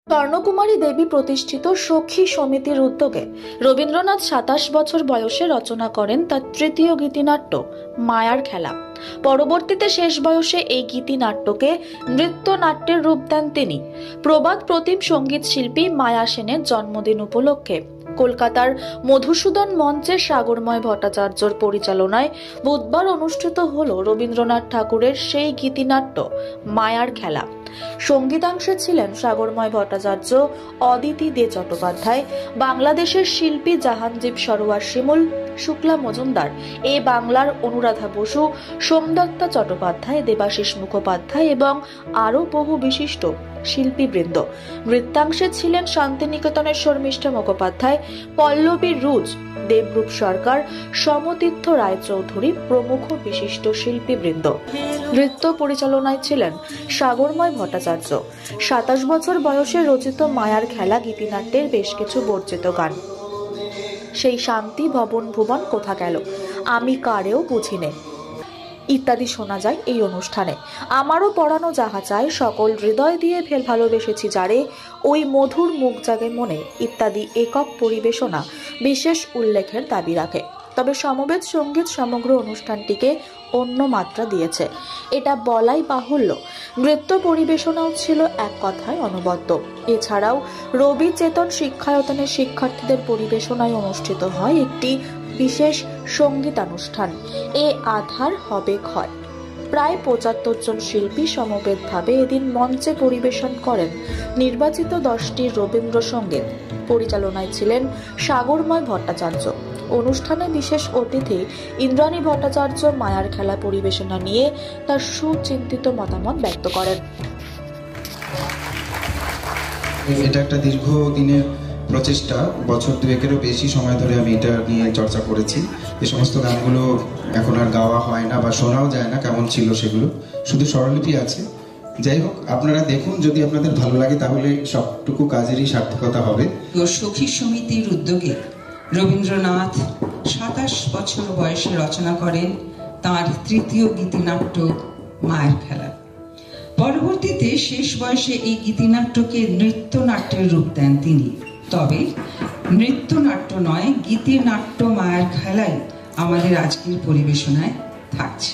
স্বর্ণকুমারী দেবী প্রতিষ্ঠিত সখী সমিতির উদ্যোগে রবীন্দ্রনাথ ২৭ বছর বয়সে রচনা করেন তার তৃতীয় গীতিনাট্য মায়ার খেলা। পরবর্তীতে শেষ বয়সে এই গীতিনাট্যকে নৃত্যনাট্যের রূপ দেন তিনি। প্রবাদ প্রতিম সঙ্গীত শিল্পী মায়া সেনের জন্মদিন উপলক্ষে কলকাতার মধুসূদন মঞ্চে সাগরময় ভট্টাচার্যর পরিচালনায় বুধবার অনুষ্ঠিত হল রবীন্দ্রনাথ ঠাকুরের সেই গীতিনাট্য মায়ার খেলা। সঙ্গীতাংশে ছিলেন সাগরময় ভট্টাচার্য, অদিতি দে চট্টোপাধ্যায়, বাংলাদেশের শিল্পী জাহানজীব সরোয়ার শিমুল, শুক্লা মজুমদার, এ বাংলার অনুরাধা বসু, সোমদত্তা চট্টোপাধ্যায়, দেবাশিস মুখোপাধ্যায় এবং আরও বহু বিশিষ্ট শিল্পীবৃন্দ। নৃত্যাংশে ছিলেন শান্তিনিকেতনের শর্মিষ্ঠা মুখোপাধ্যায়, পল্লবী রুজ, দেবরূপ সরকার, সমতীর্থ রায়চৌধুরী প্রমুখ বিশিষ্ট শিল্পীবৃন্দ। নৃত্য পরিচালনায় ছিলেন সাগরময় ভট্টাচার্য। ২৭ বছর বয়সে রচিত মায়ার খেলা গীতিনাট্যের বেশ কিছু বর্জিত গান, সেই শান্তি ভবন ভুবন কোথা গেল, আমি কারেও বুঝিনে ইত্যাদি শোনা যায় এই অনুষ্ঠানে। আমারও পড়ানো যাহা চায়, সকল হৃদয় দিয়ে ভালোবেসেছি যারে, ওই মধুর মুখ জাগে মনে ইত্যাদি একক পরিবেশনা বিশেষ উল্লেখের দাবি রাখে। তবে সমবেত সঙ্গীত সমগ্র অনুষ্ঠানটিকে অন্য মাত্রা দিয়েছে, এটা বলাই বাহুল্য। নৃত্য পরিবেশনাও ছিল এক কথায় অনবদ্য। এছাড়াও রবি চেতন শিক্ষায়তনের শিক্ষার্থীদের পরিবেশনায় অনুষ্ঠিত হয় একটি বিশেষ সঙ্গীতানুষ্ঠান, এ আধার হবে ক্ষয়। প্রায় ৭৫ জন শিল্পী সমবেতভাবে এদিন মঞ্চে পরিবেশন করেন নির্বাচিত 10টি রবীন্দ্রসঙ্গীত। পরিচালনায় ছিলেন সাগরময় ভট্টাচার্য। অনুষ্ঠানে বিশেষ অতিথি ইন্দ্রাণী ভট্টাচার্য মায়ার খেলা পরিবেশনা নিয়ে তার সুচিন্তিত মতামত ব্যক্ত করেন। এটা একটা দীর্ঘদিনের প্রচেষ্টা, বছর দুয়েকেরও বেশি সময় ধরে আমি এটা নিয়ে চর্চা করেছি। এই সমস্ত গানগুলো এখন আর গাওয়া হয় না বা শোনাও যায় না, কেমন ছিল সেগুলো, শুধু স্বরলিপি আছে। যাই হোক, আপনারা দেখুন, যদি আপনাদের ভালো লাগে তাহলে সবটুকু কাজেরই সার্থকতা হবে। সখী সমিতির উদ্যোগে রবীন্দ্রনাথ ২৭ বছর বয়সে রচনা করেন তাঁর তৃতীয় গীতিনাট্য মায়ের খেলা। পরবর্তীতে শেষ বয়সে এই গীতিনাট্যকে নৃত্যনাট্যের রূপ দেন তিনি। তবে নৃত্যনাট্য নয়, গীতিনাট্য মায়ের খেলাই আমাদের আজকের পরিবেশনায় থাকছে।